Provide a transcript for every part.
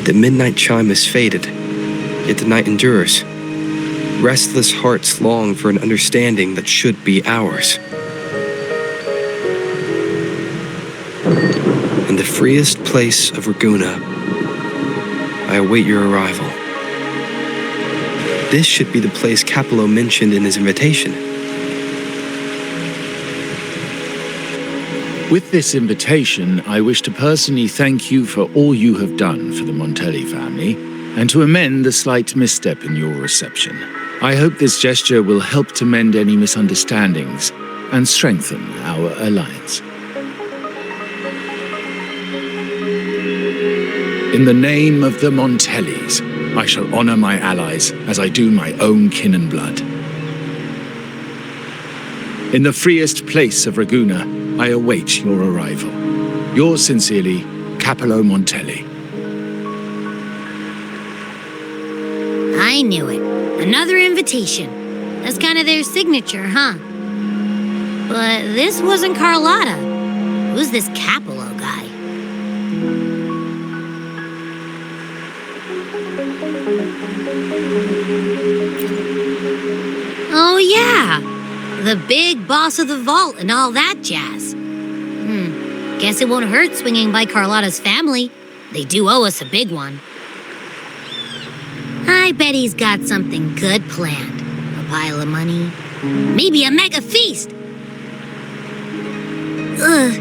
The midnight chime has faded, yet the night endures. Restless hearts long for an understanding that should be ours. In the freest place of Ragunna, I await your arrival. This should be the place Capello mentioned in his invitation. With this invitation, I wish to personally thank you for all you have done for the Montelli family, and to amend the slight misstep in your reception. I hope this gesture will help to mend any misunderstandings and strengthen our alliance. In the name of the Montellis, I shall honor my allies as I do my own kin and blood. In the freest place of Ragunna, I await your arrival. Yours sincerely, Capello Montelli. I knew it. Another invitation. That's kind of their signature, huh? But this wasn't Carlotta. Who's this Capello guy? Oh, yeah. The big boss of the vault and all that jazz. Guess it won't hurt swinging by Carlotta's family. They do owe us a big one. I bet he's got something good planned. A pile of money. Maybe a mega feast. Ugh.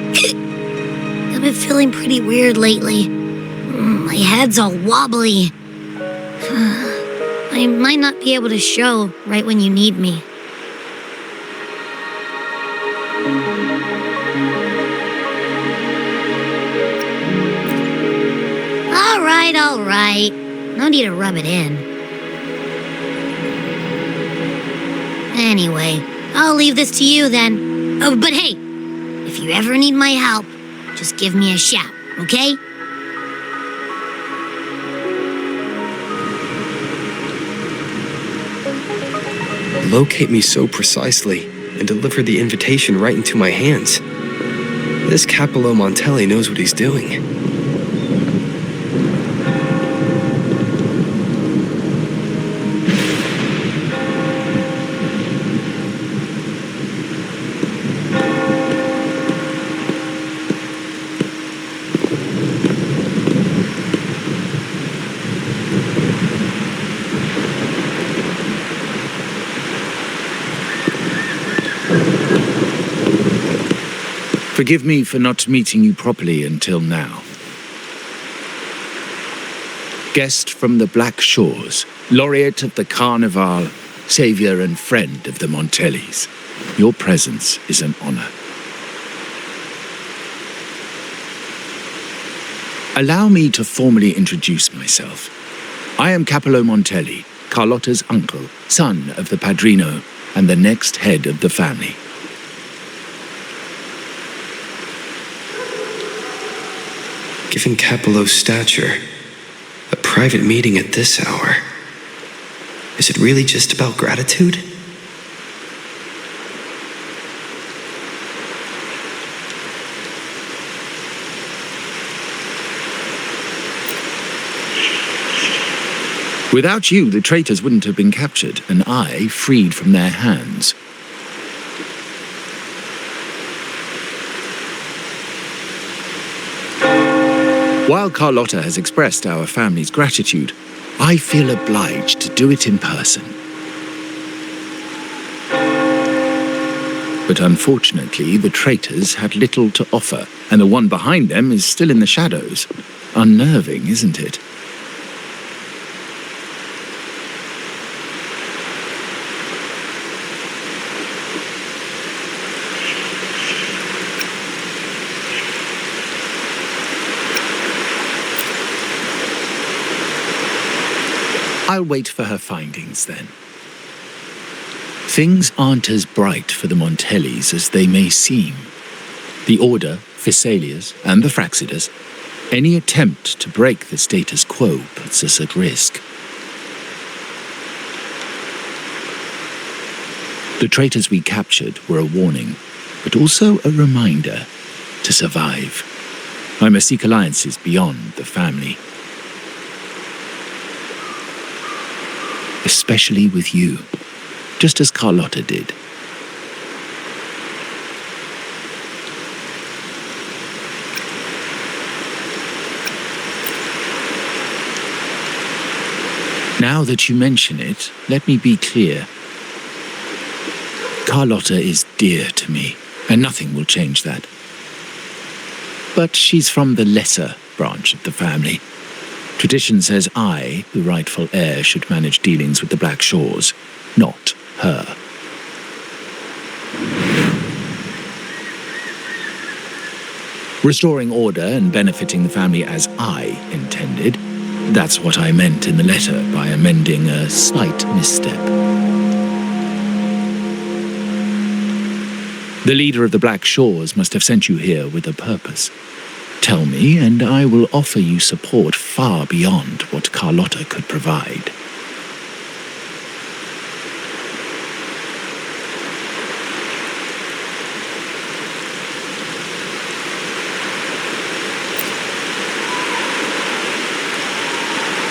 I've been feeling pretty weird lately. My head's all wobbly. I might not be able to show right when you need me. All right. No need to rub it in. Anyway, I'll leave this to you then. Oh, but hey, if you ever need my help, just give me a shout, okay? Locate me so precisely and deliver the invitation right into my hands. This Capello Montelli knows what he's doing. Forgive me for not meeting you properly until now. Guest from the Black Shores, laureate of the Carnevale, savior and friend of the Montellis. Your presence is an honor. Allow me to formally introduce myself. I am Capello Montelli, Carlotta's uncle, son of the Padrino, and the next head of the family. Given Capello's stature, a private meeting at this hour. Is it really just about gratitude? Without you, the traitors wouldn't have been captured, and I freed from their hands. While Carlotta has expressed our family's gratitude, I feel obliged to do it in person. But unfortunately, the traitors had little to offer, and the one behind them is still in the shadows. Unnerving, isn't it? I'll wait for her findings then. Things aren't as bright for the Montellis as they may seem. The Order, Physaelias, and the Fraxidas, any attempt to break the status quo puts us at risk. The traitors we captured were a warning, but also a reminder to survive. I must seek alliances beyond the family. Especially with you, just as Carlotta did. Now that you mention it, let me be clear. Carlotta is dear to me, and nothing will change that. But she's from the lesser branch of the family. Tradition says I, the rightful heir, should manage dealings with the Black Shores, not her. Restoring order and benefiting the family as I intended, that's what I meant in the letter by amending a slight misstep. The leader of the Black Shores must have sent you here with a purpose. Tell me, and I will offer you support far beyond what Carlotta could provide.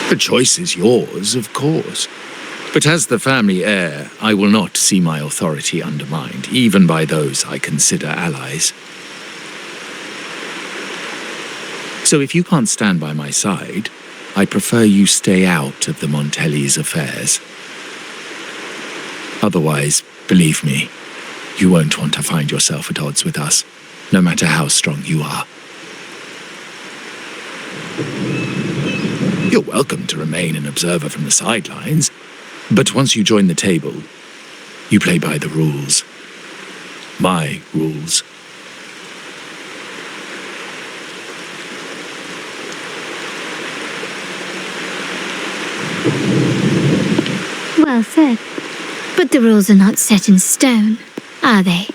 The choice is yours, of course. But as the family heir, I will not see my authority undermined, even by those I consider allies. So if you can't stand by my side, I prefer you stay out of the Montelli's affairs. Otherwise, believe me, you won't want to find yourself at odds with us, no matter how strong you are. You're welcome to remain an observer from the sidelines, but once you join the table, you play by the rules. My rules. Well said. But the rules are not set in stone, are they?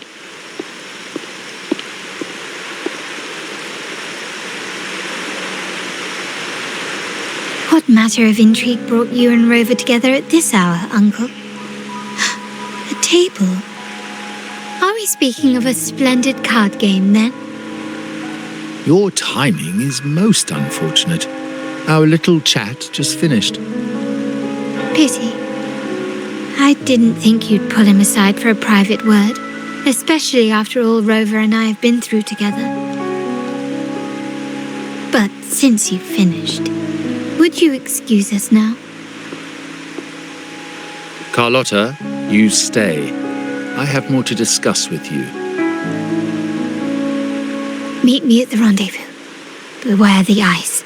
What matter of intrigue brought you and Rover together at this hour, Uncle? A table? Are we speaking of a splendid card game, then? Your timing is most unfortunate. Our little chat just finished. Pity. I didn't think you'd pull him aside for a private word, especially after all Rover and I have been through together. But since you've finished, would you excuse us now? Carlotta, you stay. I have more to discuss with you. Meet me at the rendezvous. Beware the ice.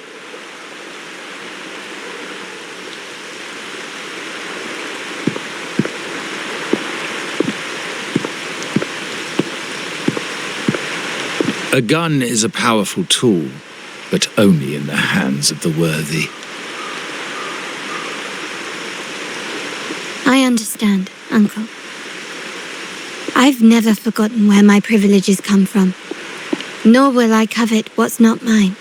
A gun is a powerful tool, but only in the hands of the worthy. I understand, Uncle. I've never forgotten where my privileges come from, nor will I covet what's not mine.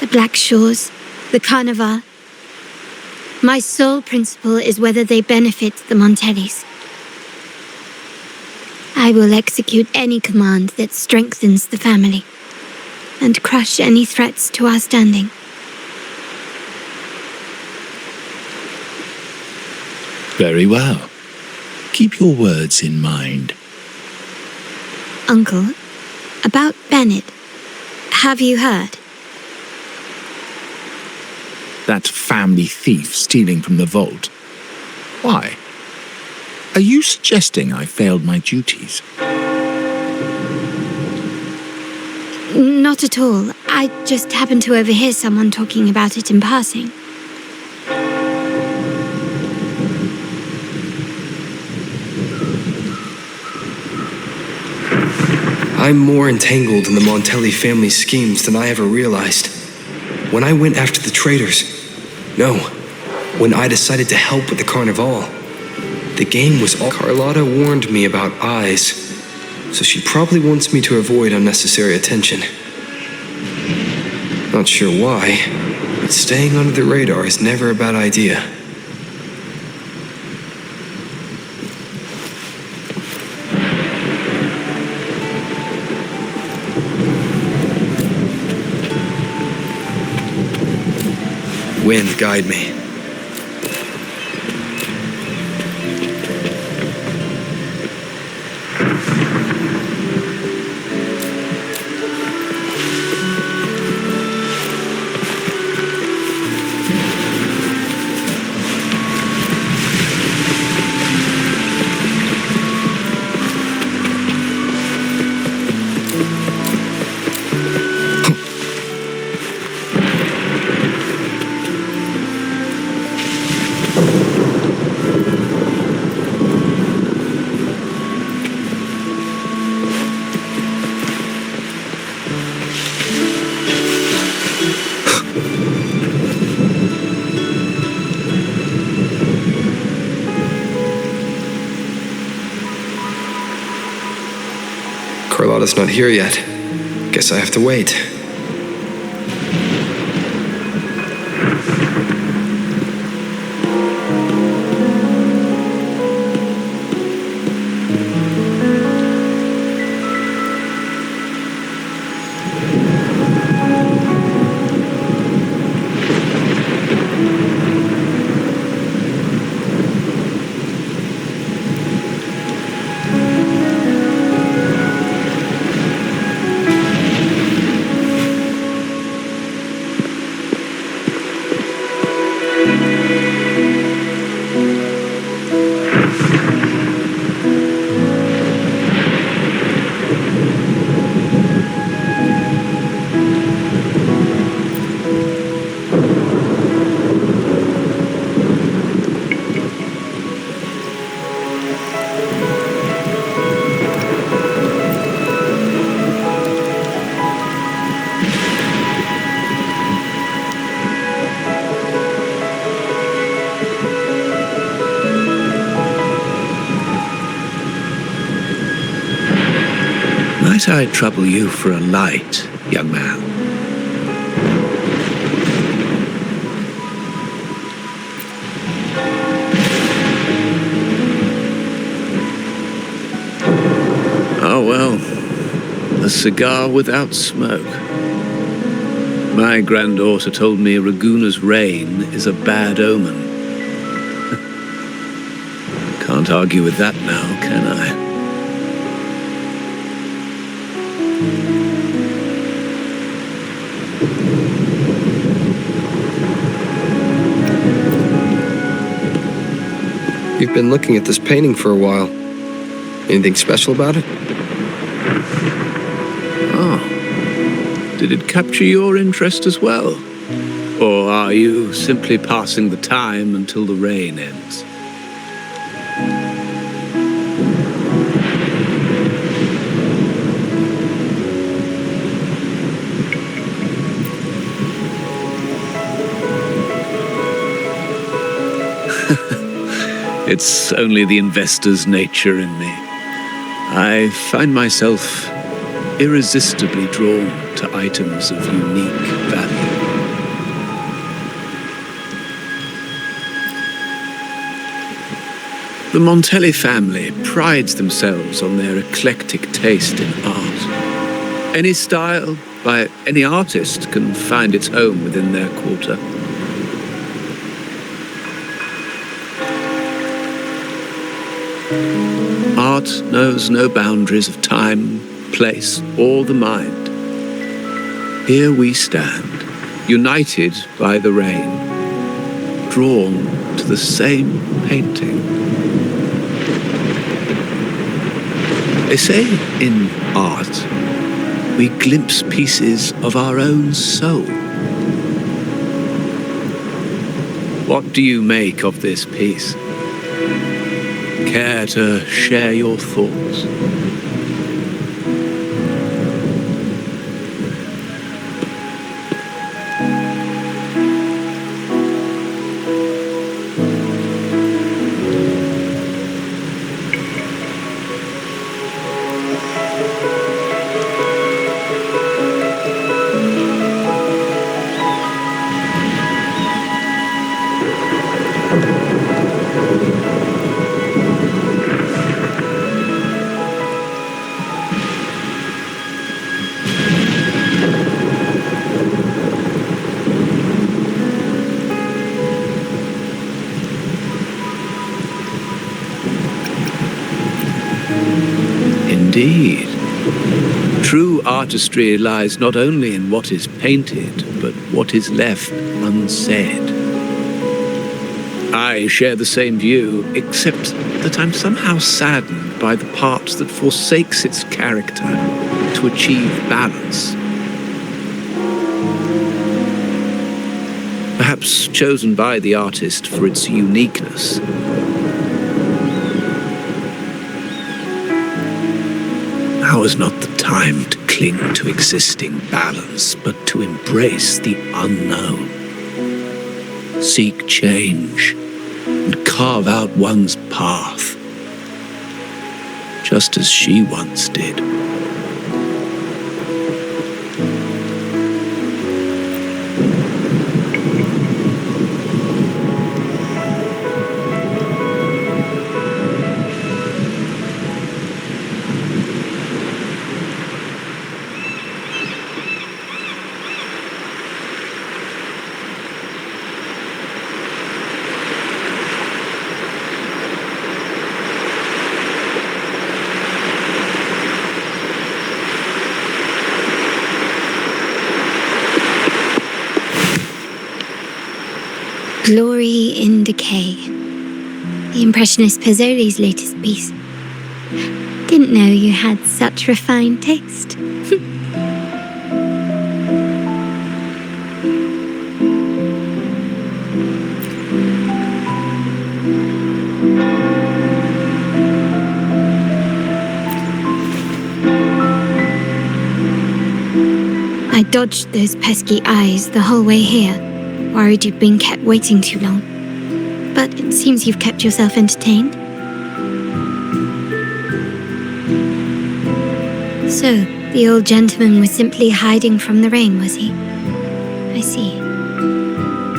The Black Shores, the Carnevale. My sole principle is whether they benefit the Montellis. I will execute any command that strengthens the family, and crush any threats to our standing. Very well. Keep your words in mind. Uncle, about Benett, have you heard? That family thief stealing from the vault. Why? Are you suggesting I failed my duties? Not at all. I just happened to overhear someone talking about it in passing. I'm more entangled in the Montelli family schemes than I ever realized. When I went after the traitors, no, when I decided to help with the Carnevale. The game was all... Carlotta warned me about eyes, so she probably wants me to avoid unnecessary attention. Not sure why, but staying under the radar is never a bad idea. Wind, guide me. Carlotta's not here yet. Guess I have to wait. Might I trouble you for a light, young man? Oh, well, a cigar without smoke. My granddaughter told me Raguna's rain is a bad omen. Can't argue with that now, can I? You've been looking at this painting for a while. Anything special about it? Oh. Did it capture your interest as well? Or are you simply passing the time until the rain ends? It's only the investor's nature in me. I find myself irresistibly drawn to items of unique value. The Montelli family prides themselves on their eclectic taste in art. Any style by any artist can find its home within their quarter. Art knows no boundaries of time, place, or the mind. Here we stand, united by the rain, drawn to the same painting. They say in art, we glimpse pieces of our own soul. What do you make of this piece? Care to share your thoughts? Indeed. True artistry lies not only in what is painted, but what is left unsaid. I share the same view, except that I'm somehow saddened by the part that forsakes its character to achieve balance. Perhaps chosen by the artist for its uniqueness. Now is not the time to cling to existing balance, but to embrace the unknown. Seek change and carve out one's path, just as she once did. Glory in Decay. The Impressionist Pazzoli's latest piece. Didn't know you had such refined taste. I dodged those pesky eyes the whole way here. Worried you'd been kept waiting too long. But it seems you've kept yourself entertained. So, the old gentleman was simply hiding from the rain, was he? I see.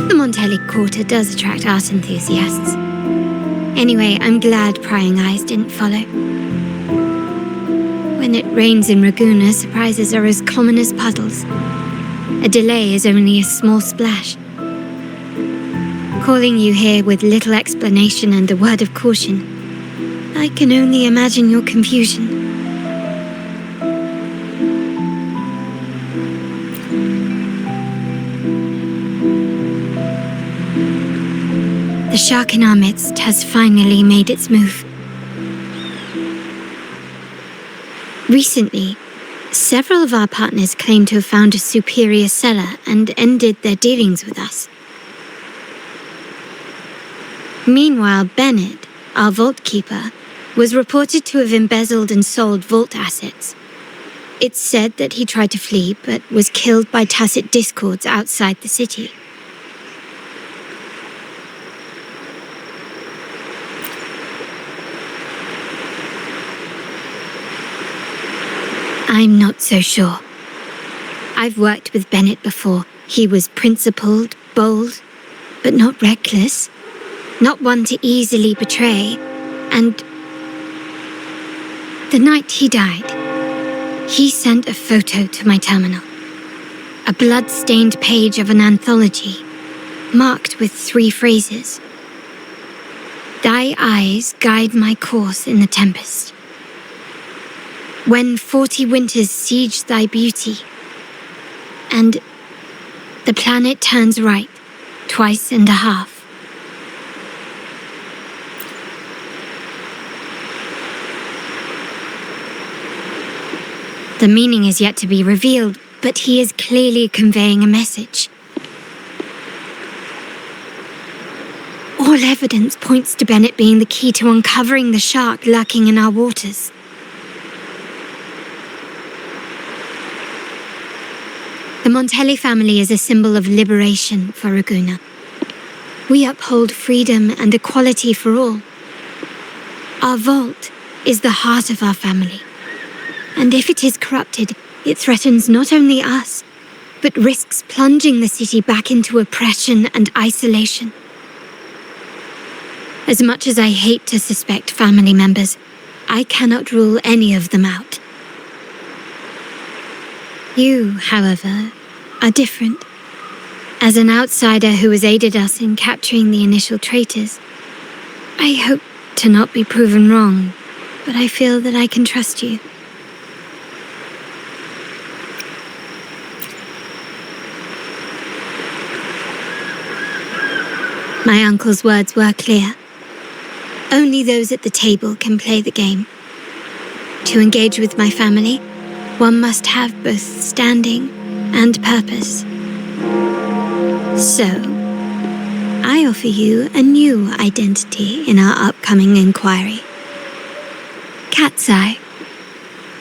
The Montelli Quarter does attract art enthusiasts. Anyway, I'm glad prying eyes didn't follow. When it rains in Ragusa, surprises are as common as puddles. A delay is only a small splash. Calling you here with little explanation and a word of caution, I can only imagine your confusion. The shark in our midst has finally made its move. Recently, several of our partners claimed to have found a superior cellar and ended their dealings with us. Meanwhile, Benett, our vault keeper, was reported to have embezzled and sold vault assets. It's said that he tried to flee, but was killed by tacit discords outside the city. I'm not so sure. I've worked with Benett before. He was principled, bold, but not reckless. Not one to easily betray, and the night he died, he sent a photo to my terminal. A blood-stained page of an anthology, marked with 3 phrases. Thy eyes guide my course in the tempest. When 40 winters siege thy beauty, and the planet turns right, 2.5 times. The meaning is yet to be revealed, but he is clearly conveying a message. All evidence points to Benett being the key to uncovering the shark lurking in our waters. The Montelli family is a symbol of liberation for Ragusa. We uphold freedom and equality for all. Our vault is the heart of our family. And if it is corrupted, it threatens not only us, but risks plunging the city back into oppression and isolation. As much as I hate to suspect family members, I cannot rule any of them out. You, however, are different. As an outsider who has aided us in capturing the initial traitors, I hope to not be proven wrong, but I feel that I can trust you. My uncle's words were clear. Only those at the table can play the game. To engage with my family, one must have both standing and purpose. So, I offer you a new identity in our upcoming inquiry. Cat's Eye,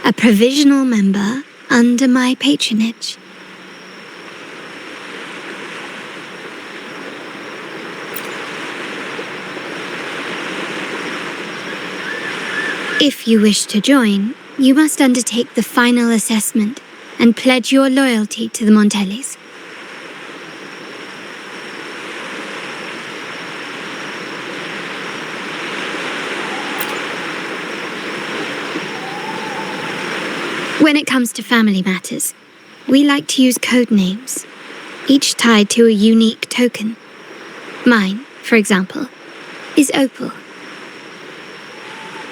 a provisional member under my patronage. If you wish to join, you must undertake the final assessment and pledge your loyalty to the Montellis. When it comes to family matters, we like to use code names, each tied to a unique token. Mine, for example, is Opal.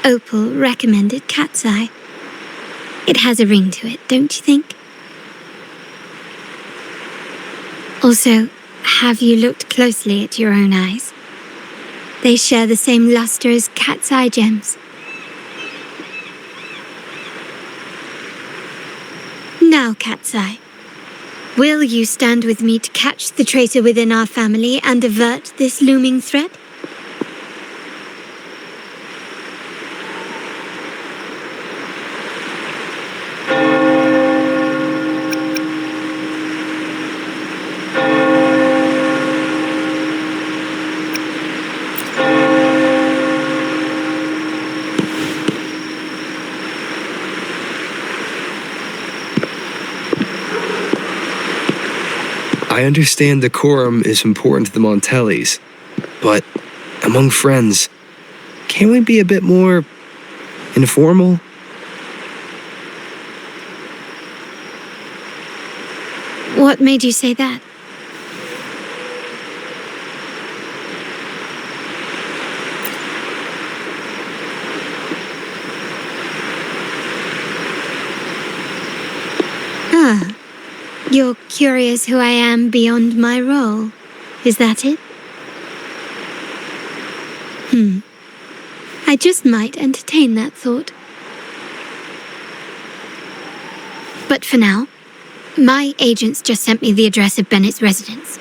Opal recommended Cat's Eye. It has a ring to it, don't you think? Also, have you looked closely at your own eyes? They share the same luster as Cat's Eye gems. Now, Cat's Eye, will you stand with me to catch the traitor within our family and avert this looming threat? I understand decorum is important to the Montellis, but among friends, can't we be a bit more informal? What made you say that? Ah. You're curious who I am beyond my role, is that it? I just might entertain that thought. But for now, my agents just sent me the address of Benett's residence.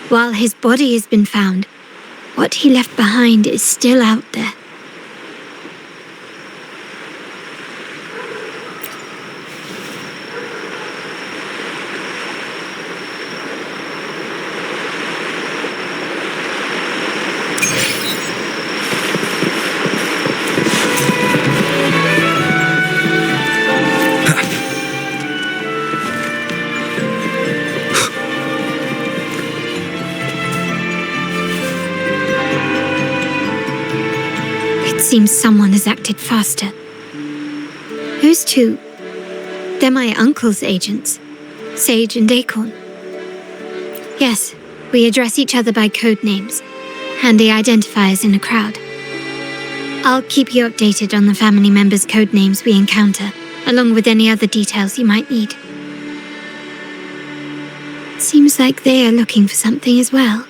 While his body has been found, what he left behind is still out there. Seems someone has acted faster. Who's two? They're my uncle's agents, Sage and Acorn. Yes, we address each other by code names, handy identifiers in a crowd. I'll keep you updated on the family members' code names we encounter, along with any other details you might need. Seems like they are looking for something as well.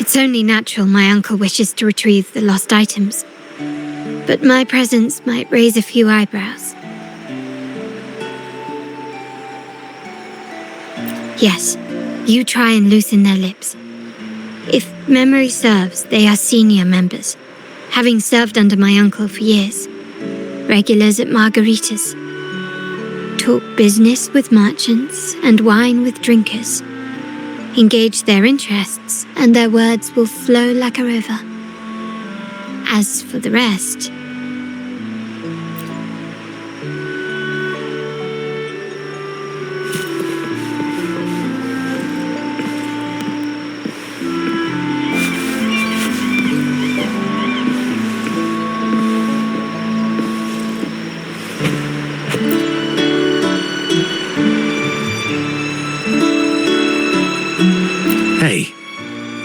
It's only natural my uncle wishes to retrieve the lost items, but my presence might raise a few eyebrows. Yes, you try and loosen their lips. If memory serves, they are senior members, having served under my uncle for years. Regulars at margaritas. Talk business with merchants and wine with drinkers. Engage their interests, and their words will flow like a river. As for the rest...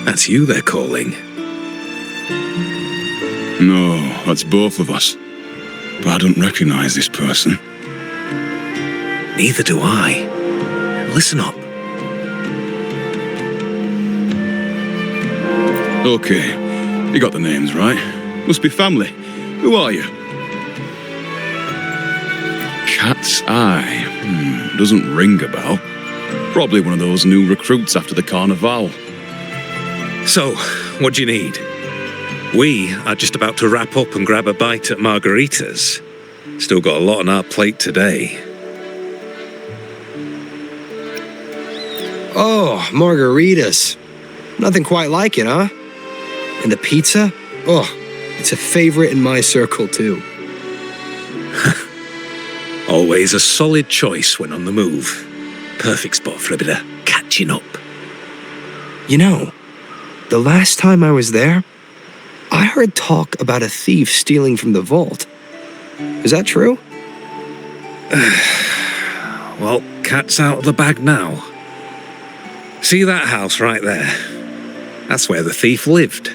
That's you they're calling. No, that's both of us. But I don't recognize this person. Neither do I. Listen up. Okay, you got the names right. Must be family. Who are you? Cat's Eye. Doesn't ring a bell. Probably one of those new recruits after the Carnevale. So, what do you need? We are just about to wrap up and grab a bite at Margarita's. Still got a lot on our plate today. Oh, margaritas. Nothing quite like it, huh? And the pizza? Oh, it's a favorite in my circle, too. Always a solid choice when on the move. Perfect spot for a bit of catching up. You know, the last time I was there, I heard talk about a thief stealing from the vault. Is that true? Well, cat's out of the bag now. See that house right there? That's where the thief lived.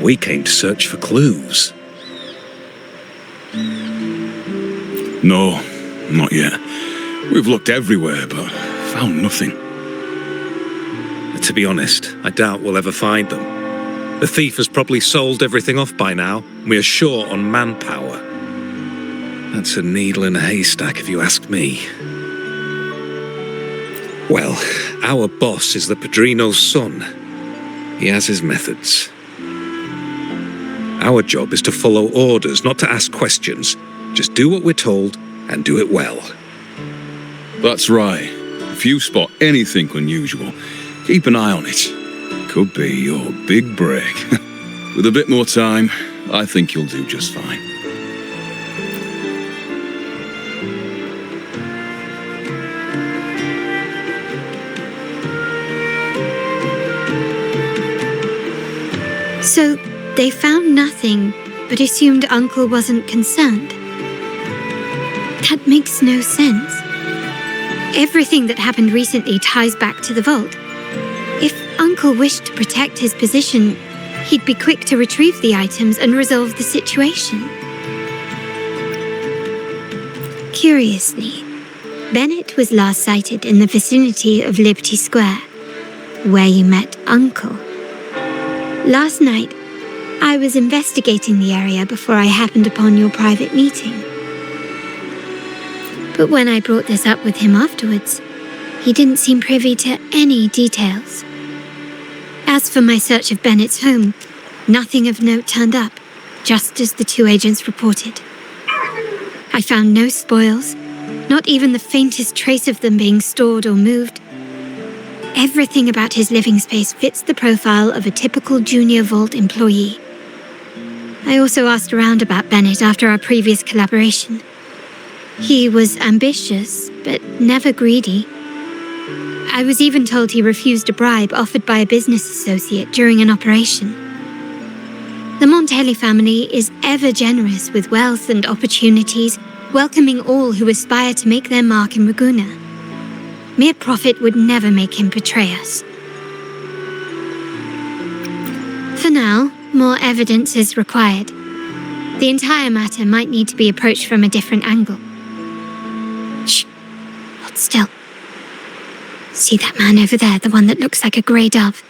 We came to search for clues. No, not yet. We've looked everywhere, but found nothing. To be honest, I doubt we'll ever find them. The thief has probably sold everything off by now, and we are short on manpower. That's a needle in a haystack, if you ask me. Well, our boss is the Padrino's son. He has his methods. Our job is to follow orders, not to ask questions. Just do what we're told, and do it well. That's right. If you spot anything unusual, keep an eye on it. Could be your big break. With a bit more time, I think you'll do just fine. So, they found nothing, but assumed Uncle wasn't concerned. That makes no sense. Everything that happened recently ties back to the vault. If Uncle wished to protect his position, he'd be quick to retrieve the items and resolve the situation. Curiously, Benett was last sighted in the vicinity of Liberty Square, where you met Uncle. Last night, I was investigating the area before I happened upon your private meeting. But when I brought this up with him afterwards, he didn't seem privy to any details. As for my search of Benett's home, nothing of note turned up, just as the two agents reported. I found no spoils, not even the faintest trace of them being stored or moved. Everything about his living space fits the profile of a typical junior vault employee. I also asked around about Benett after our previous collaboration. He was ambitious, but never greedy. I was even told he refused a bribe offered by a business associate during an operation. The Montelli family is ever generous with wealth and opportunities, welcoming all who aspire to make their mark in Ragusa. Mere profit would never make him betray us. For now, more evidence is required. The entire matter might need to be approached from a different angle. Shh. Hold still. See that man over there, the one that looks like a grey dove?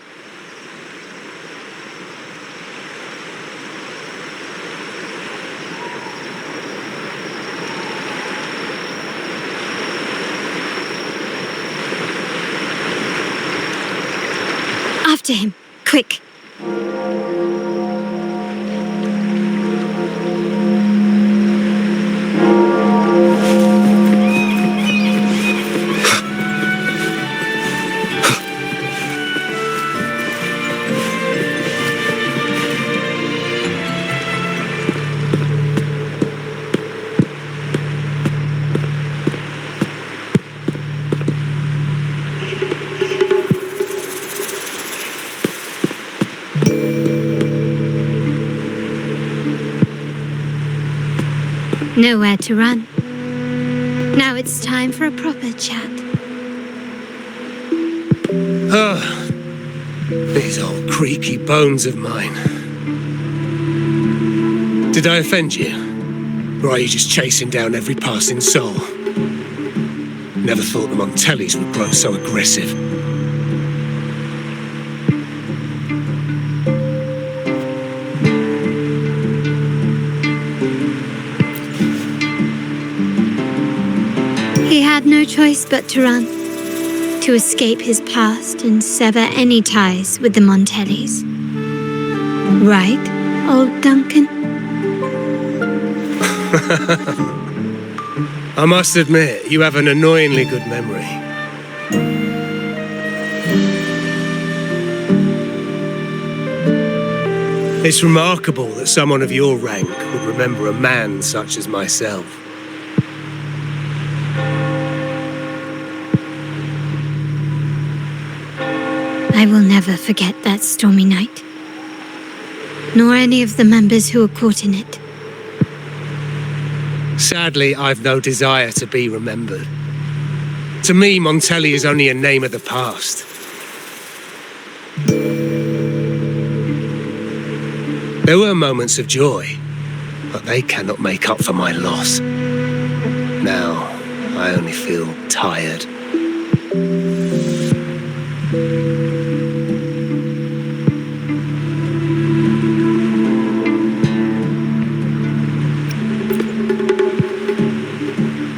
After him, quick. Nowhere to run. Now it's time for a proper chat. These old creaky bones of mine. Did I offend you? Or are you just chasing down every passing soul? Never thought the Montellis would grow so aggressive. had no choice but to run, to escape his past and sever any ties with the Montellis. Right, old Duncan? I must admit, you have an annoyingly good memory. It's remarkable that someone of your rank would remember a man such as myself. I will never forget that stormy night, nor any of the members who were caught in it. Sadly, I've no desire to be remembered. To me, Montelli is only a name of the past. There were moments of joy, but they cannot make up for my loss. Now, I only feel tired.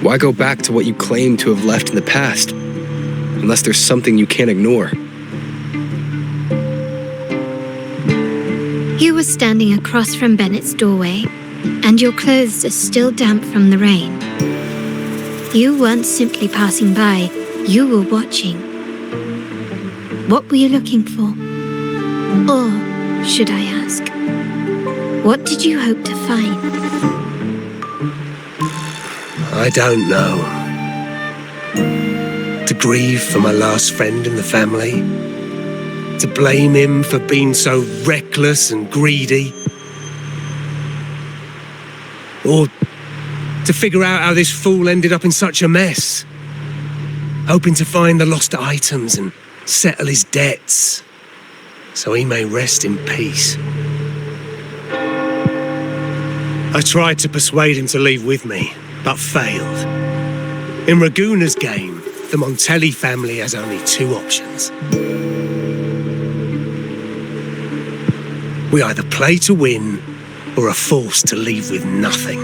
Why go back to what you claim to have left in the past, unless there's something you can't ignore? You were standing across from Benett's doorway, and your clothes are still damp from the rain. You weren't simply passing by, you were watching. What were you looking for? Or, should I ask, what did you hope to find? I don't know. To grieve for my last friend in the family? To blame him for being so reckless and greedy? Or to figure out how this fool ended up in such a mess? Hoping to find the lost items and settle his debts, so he may rest in peace. I tried to persuade him to leave with me, but failed. In Raguna's game, the Montelli family has only two options. We either play to win, or are forced to leave with nothing.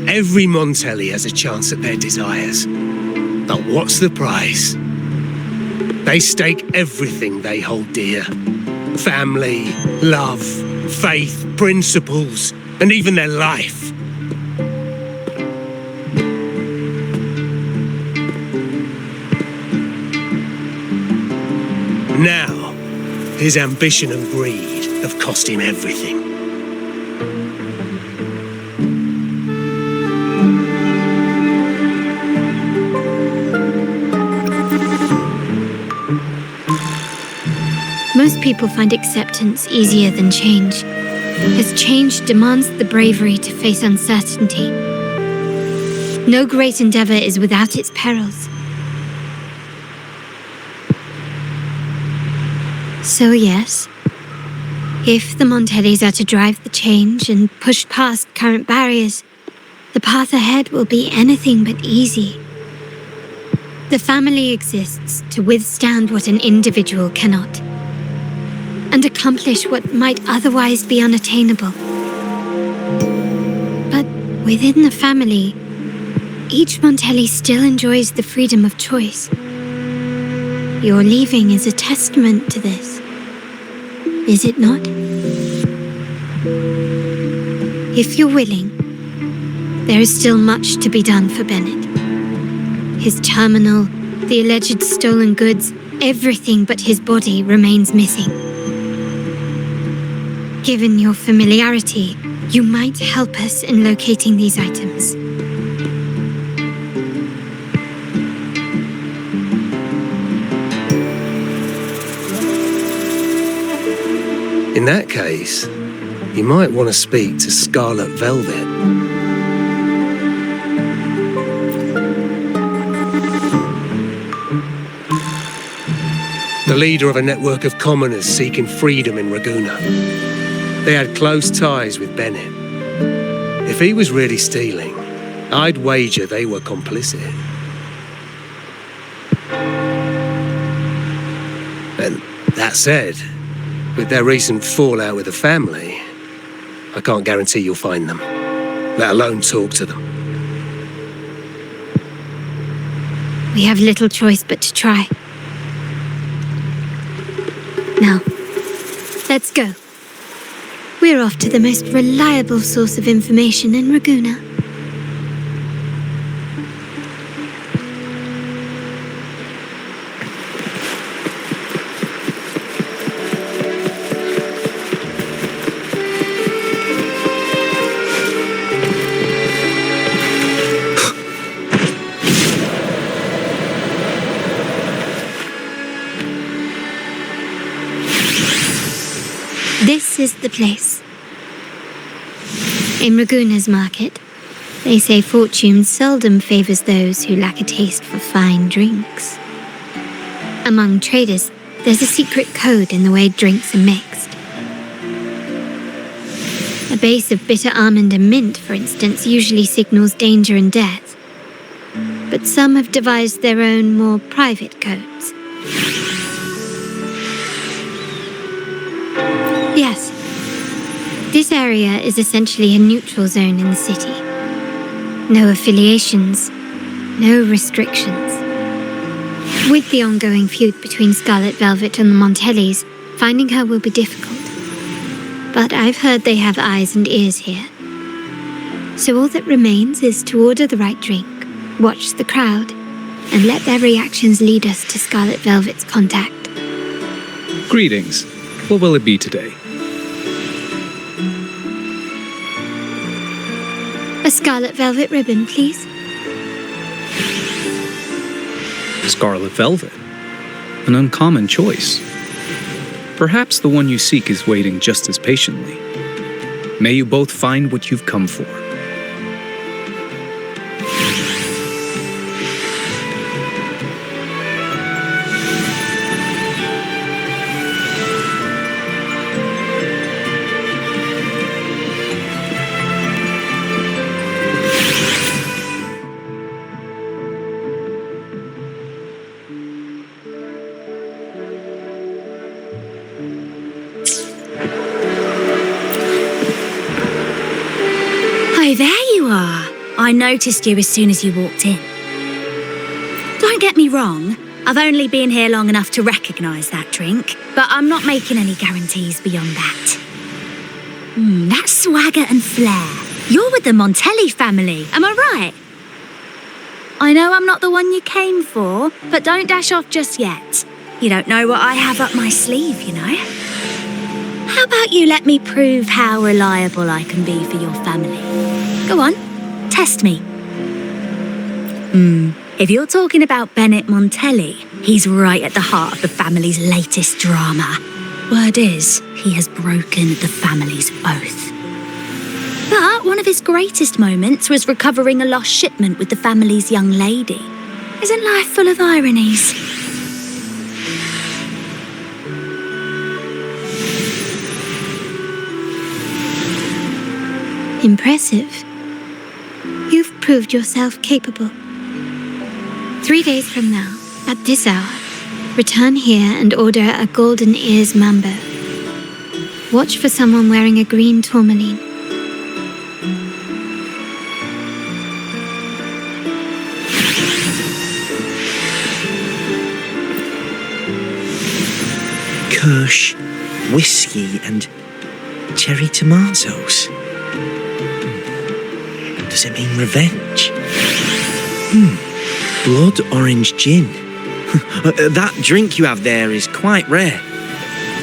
Every Montelli has a chance at their desires. But what's the price? They stake everything they hold dear. Family, love, faith, principles, and even their life. Now, his ambition and greed have cost him everything. Most people find acceptance easier than change, as change demands the bravery to face uncertainty. No great endeavor is without its perils. So yes, if the Montellis are to drive the change and push past current barriers, the path ahead will be anything but easy. The family exists to withstand what an individual cannot, and accomplish what might otherwise be unattainable. But within the family, each Montelli still enjoys the freedom of choice. Your leaving is a testament to this, is it not? If you're willing, there is still much to be done for Benett. His terminal, the alleged stolen goods, everything but his body remains missing. Given your familiarity, you might help us in locating these items. In that case, you might want to speak to Scarlet Velvet. The leader of a network of commoners seeking freedom in Raguna. They had close ties with Benett. If he was really stealing, I'd wager they were complicit. And that said, with their recent fallout with the family, I can't guarantee you'll find them, let alone talk to them. We have little choice but to try. Now, let's go. We're off to the most reliable source of information in Ragusa. This is the place. In Ragusa's market, they say fortune seldom favors those who lack a taste for fine drinks. Among traders, there's a secret code in the way drinks are mixed. A base of bitter almond and mint, for instance, usually signals danger and death. But some have devised their own more private codes. Yes. This area is essentially a neutral zone in the city. No affiliations, no restrictions. With the ongoing feud between Scarlet Velvet and the Montellis, finding her will be difficult. But I've heard they have eyes and ears here. So all that remains is to order the right drink, watch the crowd, and let their reactions lead us to Scarlet Velvet's contact. Greetings. What will it be today? A scarlet velvet ribbon, please. Scarlet velvet. An uncommon choice. Perhaps the one you seek is waiting just as patiently. May you both find what you've come for. Oh, there you are. I noticed you as soon as you walked in. Don't get me wrong, I've only been here long enough to recognise that drink, but I'm not making any guarantees beyond that. That swagger and flair. You're with the Montelli family, am I right? I know I'm not the one you came for, but don't dash off just yet. You don't know what I have up my sleeve, you know? How about you let me prove how reliable I can be for your family? Go on, test me. If you're talking about Benett Montelli, he's right at the heart of the family's latest drama. Word is, he has broken the family's oath. But one of his greatest moments was recovering a lost shipment with the family's young lady. Isn't life full of ironies? Impressive. You've proved yourself capable. 3 days from now, at this hour, return here and order a golden ears mambo. Watch for someone wearing a green tourmaline. Kirsch, whiskey, and cherry tomatoes. Does it mean revenge? Blood orange gin. That drink you have there is quite rare.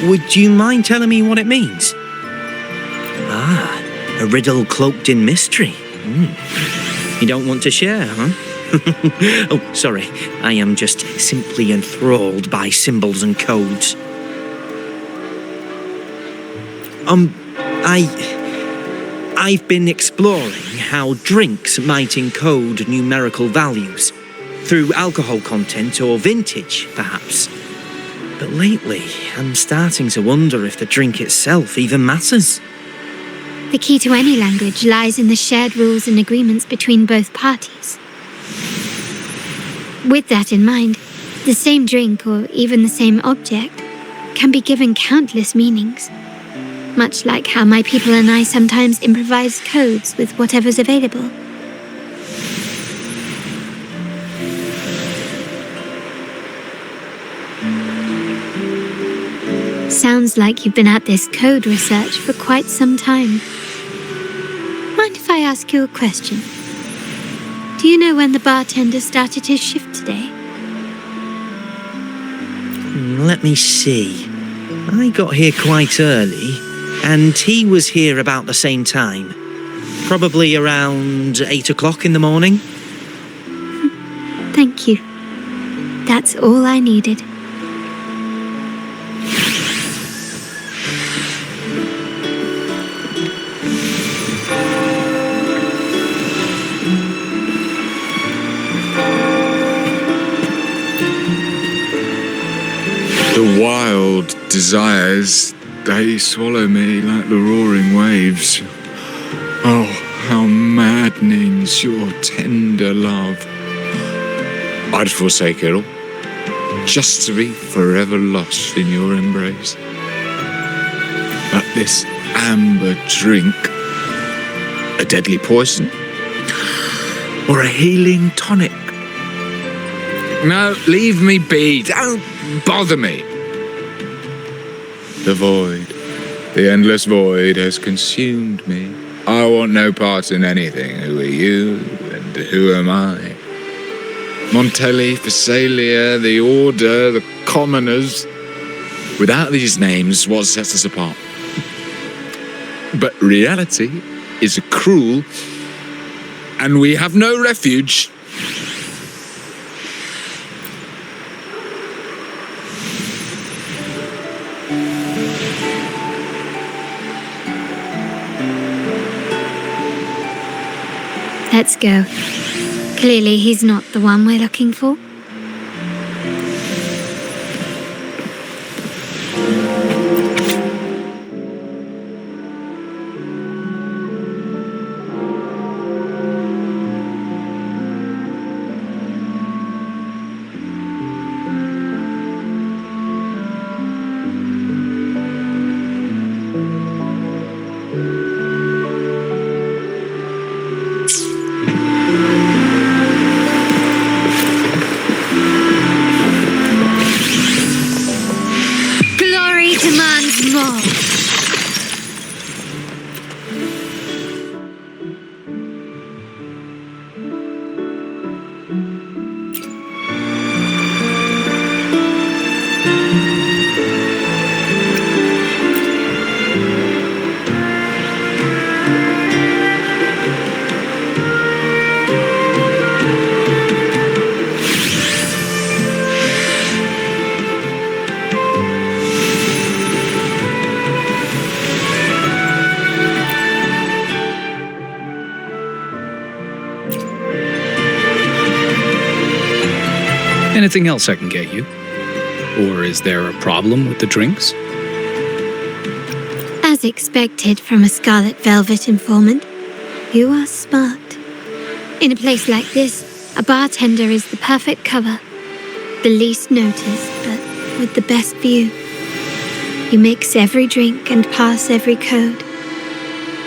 Would you mind telling me what it means? Ah, a riddle cloaked in mystery. You don't want to share, huh? Oh, sorry. I am just simply enthralled by symbols and codes. I've been exploring how drinks might encode numerical values, through alcohol content or vintage, perhaps. But lately, I'm starting to wonder if the drink itself even matters. The key to any language lies in the shared rules and agreements between both parties. With that in mind, the same drink or even the same object can be given countless meanings. much like how my people and I sometimes improvise codes with whatever's available. Sounds like you've been at this code research for quite some time. Mind if I ask you a question? Do you know when the bartender started his shift today? Let me see. I got here quite early, and he was here about the same time. Probably around 8 o'clock in the morning. Thank you. That's all I needed. The wild desires, they swallow me like the roaring waves. Oh, how maddening's your tender love. I'd forsake it all, just to be forever lost in your embrace. But this amber drink, a deadly poison, or a healing tonic? No, leave me be, don't bother me. The void, the endless void has consumed me. I want no part in anything. Who are you and who am I? Montelli, Phasalia, the Order, the Commoners. Without these names, what sets us apart? But reality is cruel, and we have no refuge. Let's go. Clearly he's not the one we're looking for. Anything else I can get you? Or is there a problem with the drinks? As expected from a Scarlet Velvet informant, you are smart. In a place like this, a bartender is the perfect cover. The least noticed, but with the best view. You mix every drink and pass every code.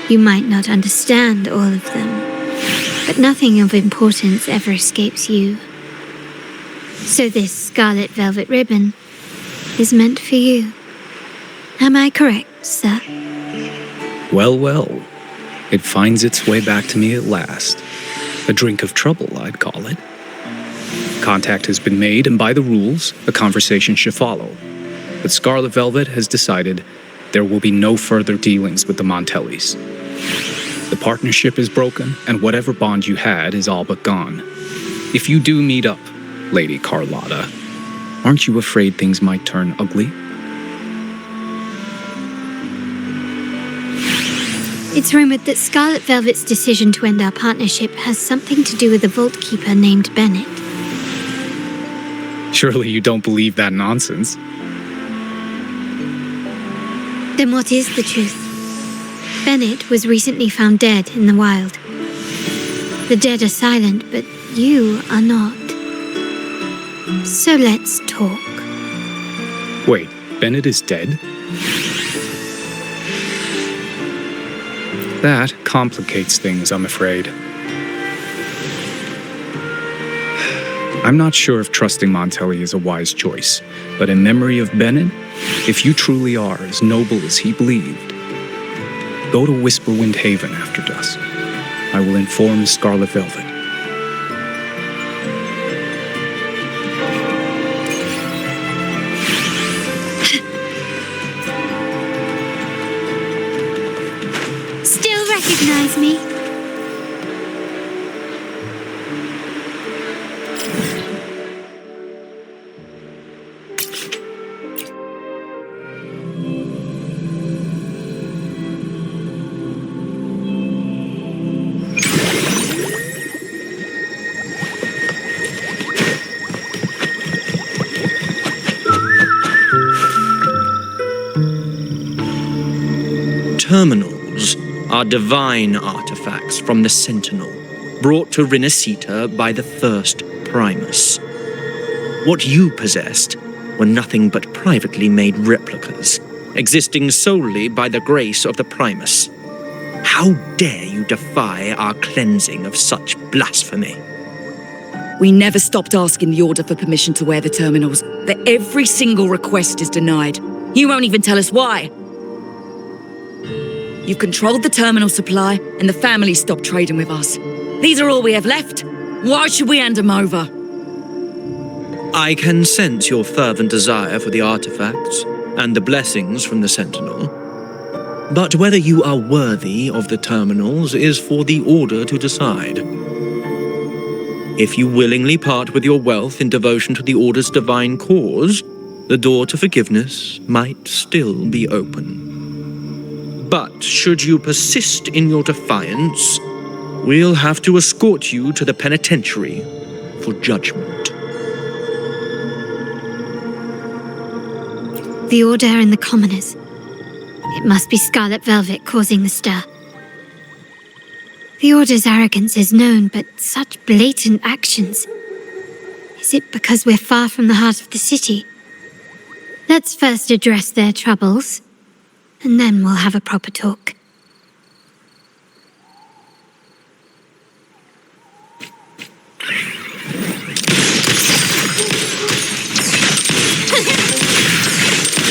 You might not understand all of them, but nothing of importance ever escapes you. So this Scarlet Velvet ribbon is meant for you. Am I correct, sir? Well, well. It finds its way back to me at last. A drink of trouble, I'd call it. Contact has been made, and by the rules, a conversation should follow. But Scarlet Velvet has decided there will be no further dealings with the Montellis. The partnership is broken, and whatever bond you had is all but gone. If you do meet up, Lady Carlotta, aren't you afraid things might turn ugly? It's rumored that Scarlet Velvet's decision to end our partnership has something to do with a vault keeper named Benett. Surely you don't believe that nonsense. Then what is the truth? Benett was recently found dead in the wild. The dead are silent, but you are not. So let's talk. Wait, Benett is dead? That complicates things, I'm afraid. I'm not sure if trusting Montelli is a wise choice, but in memory of Benett, if you truly are as noble as he believed, go to Whisperwind Haven after dusk. I will inform Scarlet Velvet. Still recognize me? Terminals are divine artifacts from the Sentinel, brought to Rinascita by the first Primus. What you possessed were nothing but privately made replicas, existing solely by the grace of the Primus. How dare you defy our cleansing of such blasphemy? We never stopped asking the Order for permission to wear the terminals, but every single request is denied. You won't even tell us why. You've controlled the terminal supply, and the family stopped trading with us. These are all we have left. Why should we hand them over? I can sense your fervent desire for the artifacts and the blessings from the Sentinel. But whether you are worthy of the terminals is for the Order to decide. If you willingly part with your wealth in devotion to the Order's divine cause, the door to forgiveness might still be open. But should you persist in your defiance, we'll have to escort you to the penitentiary for judgment. The Order and the Commoners. It must be Scarlet Velvet causing the stir. The Order's arrogance is known, but such blatant actions. Is it because we're far from the heart of the city? Let's first address their troubles, and then we'll have a proper talk.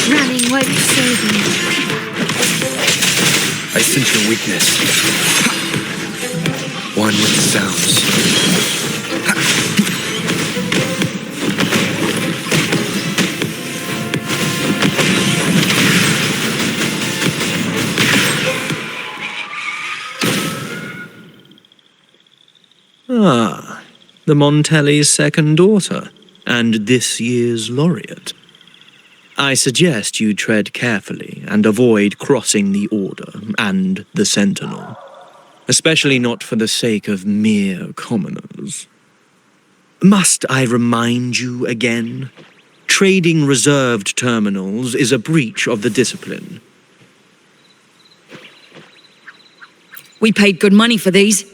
Running won't save you. I sense your weakness. One with the sounds. Ah, the Montelli's second daughter, and this year's laureate. I suggest you tread carefully and avoid crossing the Order and the Sentinel, especially not for the sake of mere commoners. Must I remind you again? Trading reserved terminals is a breach of the discipline. We paid good money for these.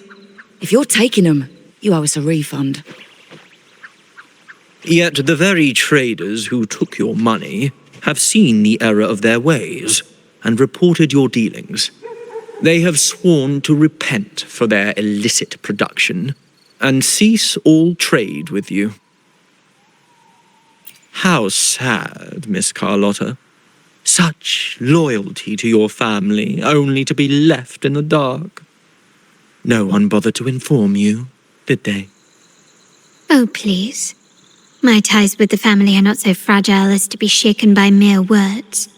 If you're taking them, you owe us a refund. Yet the very traders who took your money have seen the error of their ways and reported your dealings. They have sworn to repent for their illicit production and cease all trade with you. How sad, Miss Carlotta. Such loyalty to your family, only to be left in the dark. No one bothered to inform you, did they? Oh, please. My ties with the family are not so fragile as to be shaken by mere words.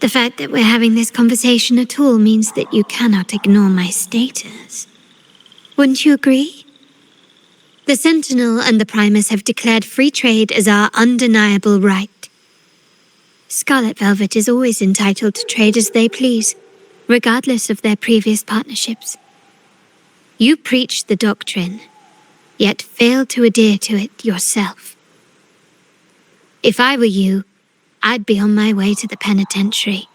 The fact that we're having this conversation at all means that you cannot ignore my status. Wouldn't you agree? The Sentinel and the Primus have declared free trade as our undeniable right. Scarlet Velvet is always entitled to trade as they please, regardless of their previous partnerships. You preach the doctrine, yet fail to adhere to it yourself. If I were you, I'd be on my way to the penitentiary.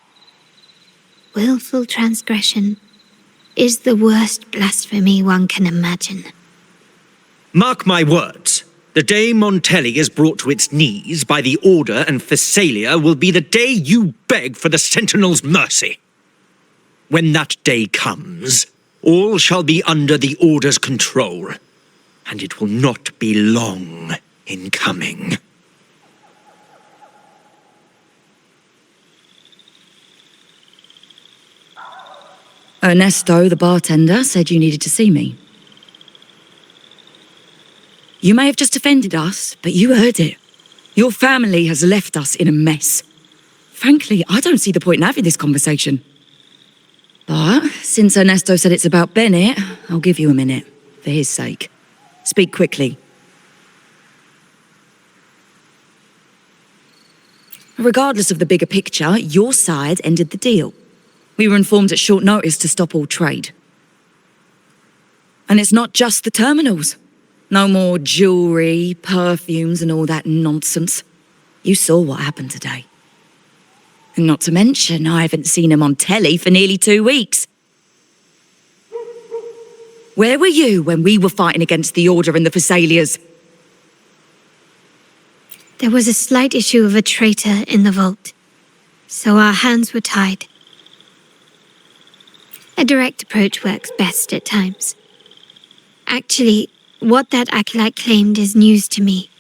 Willful transgression is the worst blasphemy one can imagine. Mark my words. The day Montelli is brought to its knees by the Order and Phasalia will be the day you beg for the Sentinel's mercy. when that day comes, all shall be under the Order's control, and it will not be long in coming. Ernesto, the bartender, said you needed to see me. You may have just offended us, but you heard it. Your family has left us in a mess. Frankly, I don't see the point in having this conversation. But since Ernesto said it's about Benett, I'll give you a minute, for his sake. Speak quickly. Regardless of the bigger picture, your side ended the deal. We were informed at short notice to stop all trade. And it's not just the terminals. No more jewellery, perfumes and all that nonsense. You saw what happened today. And not to mention, I haven't seen a Montelli for nearly 2 weeks. Where were you when we were fighting against the Order and the Phassalias? There was a slight issue of a traitor in the vault, so our hands were tied. A direct approach works best at times. Actually, what that acolyte claimed is news to me.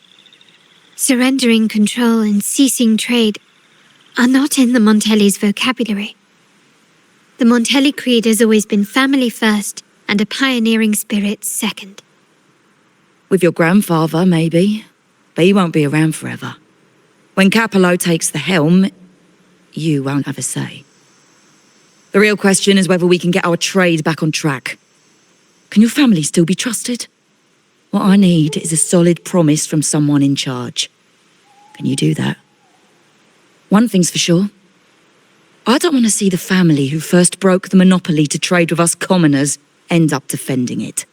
Surrendering control and ceasing trade are not in the Montelli's vocabulary. The Montelli creed has always been family first and a pioneering spirit second. With your grandfather, maybe. But he won't be around forever. When Capello takes the helm, you won't have a say. The real question is whether we can get our trade back on track. Can your family still be trusted? What I need is a solid promise from someone in charge. Can you do that? One thing's for sure. I don't want to see the family who first broke the monopoly to trade with us commoners end up defending it.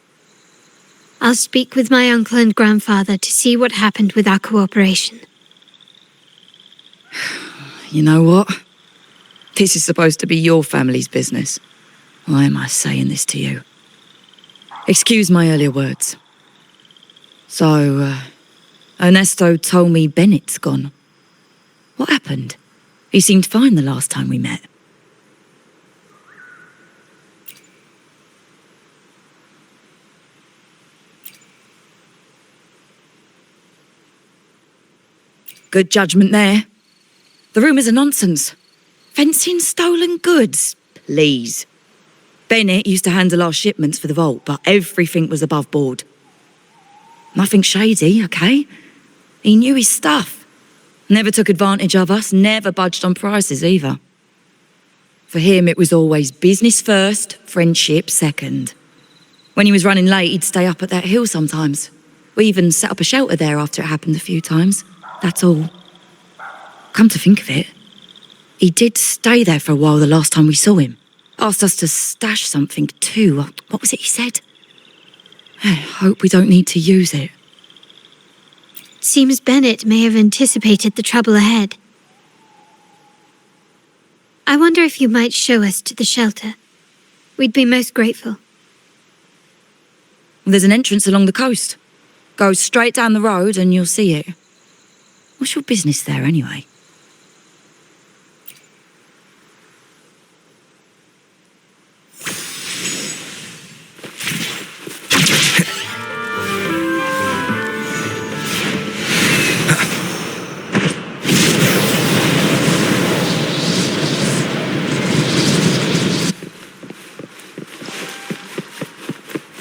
I'll speak with my uncle and grandfather to see what happened with our cooperation. You know what? This is supposed to be your family's business. Why am I saying this to you? Excuse my earlier words. So, Ernesto told me Benett's gone. What happened? He seemed fine the last time we met. Good judgment there. The rumours are nonsense. Fencing stolen goods, please. Benett used to handle our shipments for the vault, but everything was above board. Nothing shady, okay? He knew his stuff. Never took advantage of us, never budged on prices either. For him, it was always business first, friendship second. When he was running late, he'd stay up at that hill sometimes. We even set up a shelter there after it happened a few times. That's all. Come to think of it, he did stay there for a while the last time we saw him. Asked us to stash something too. What was it he said? I hope we don't need to use it. Seems Benett may have anticipated the trouble ahead. I wonder if you might show us to the shelter. We'd be most grateful. There's an entrance along the coast. Go straight down the road and you'll see it. What's your business there anyway?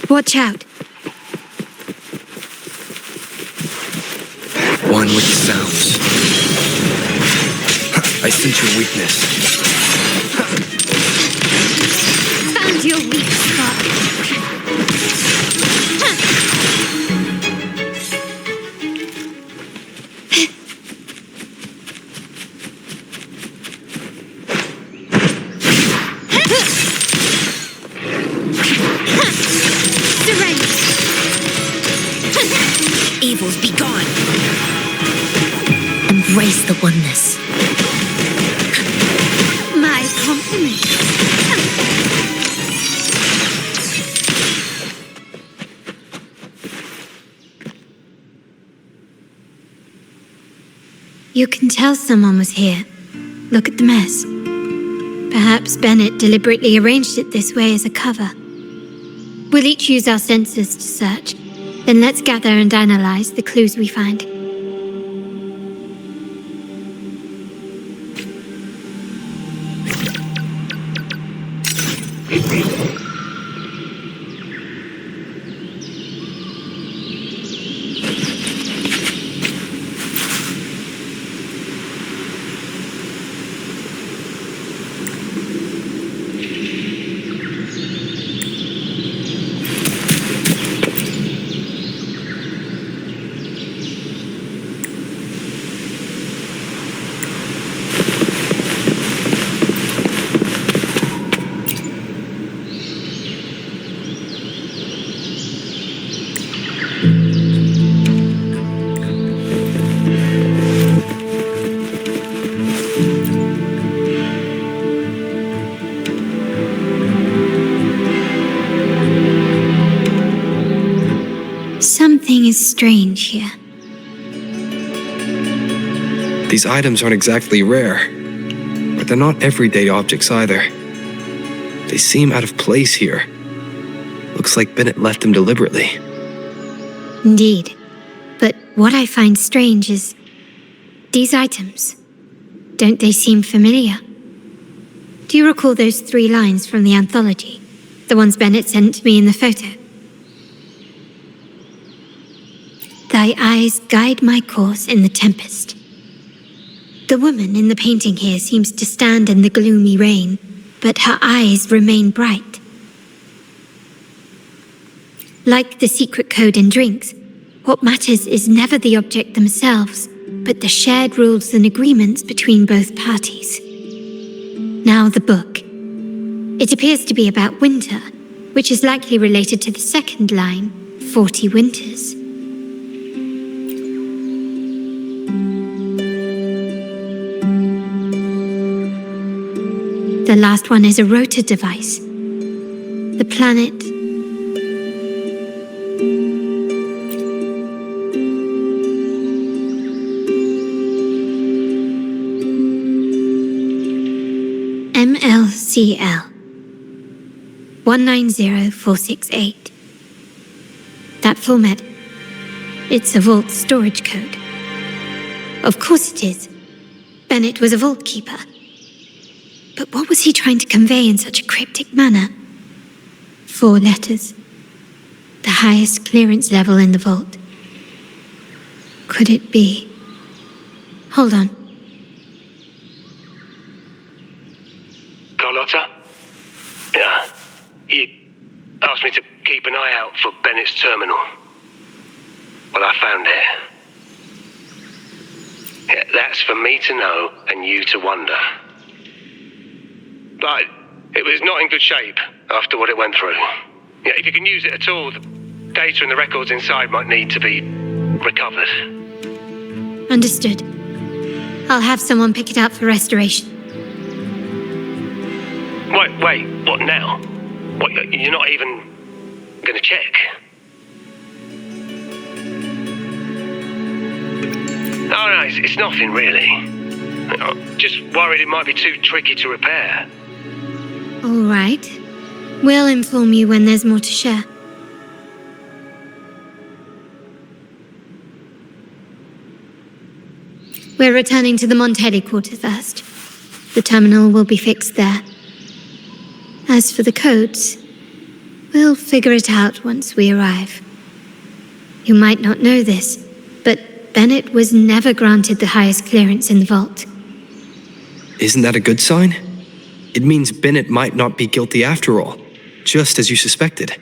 Watch out. One with the sounds. I sense your weakness. Found your weak spot. Evils be gone. Embrace the oneness. My compliment. You can tell someone was here. Look at the mess. Perhaps Benett deliberately arranged it this way as a cover. We'll each use our senses to search. Then let's gather and analyze the clues we find. Something is strange here. These items aren't exactly rare, but they're not everyday objects either. They seem out of place here. Looks like Benett left them deliberately. Indeed. But what I find strange is these items. Don't they seem familiar? Do you recall those 3 lines from the anthology? The ones Benett sent to me in the photo? Thy eyes guide my course in the tempest. The woman in the painting here seems to stand in the gloomy rain, but her eyes remain bright. Like the secret code in drinks, what matters is never the object themselves, but the shared rules and agreements between both parties. Now the book. It appears to be about winter, which is likely related to the second line, 40 winters. The last one is a rotor device. The planet... MLCL 190468. That format, it's a vault storage code. Of course it is. Benett was a vault keeper. But what was he trying to convey in such a cryptic manner? 4 letters. The highest clearance level in the vault. Could it be? Hold on. Carlotta? Yeah. He asked me to keep an eye out for Bennett's terminal. Well, I found it. Yeah, that's for me to know and you to wonder. But it was not in good shape after what it went through. Yeah, if you can use it at all, the data and the records inside might need to be recovered. Understood. I'll have someone pick it up for restoration. Wait, what now? What, you're not even gonna check? No, it's nothing really. I'm just worried it might be too tricky to repair. All right. We'll inform you when there's more to share. We're returning to the Montelli quarter first. The terminal will be fixed there. As for the codes, we'll figure it out once we arrive. You might not know this, but Benett was never granted the highest clearance in the vault. Isn't that a good sign? It means Benett might not be guilty after all, just as you suspected.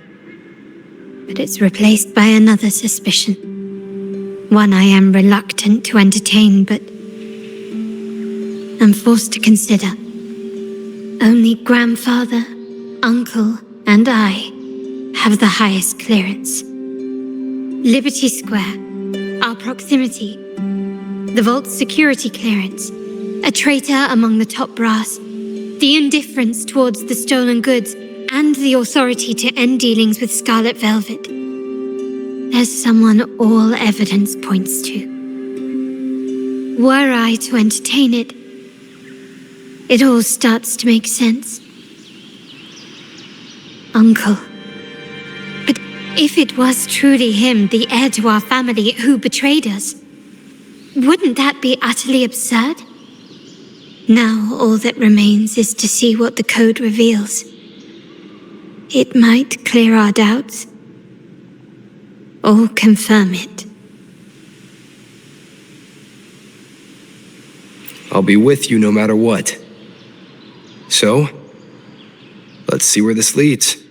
But it's replaced by another suspicion. One I am reluctant to entertain, but I'm forced to consider. Only grandfather, uncle, and I have the highest clearance. Liberty Square, our proximity, the vault's security clearance, a traitor among the top brass, the indifference towards the stolen goods, and the authority to end dealings with Scarlet Velvet. There's someone all evidence points to. Were I to entertain it, it all starts to make sense. Uncle. But if it was truly him, the heir to our family, who betrayed us, wouldn't that be utterly absurd? Now all that remains is to see what the code reveals. It might clear our doubts, or confirm it. I'll be with you no matter what. So, let's see where this leads.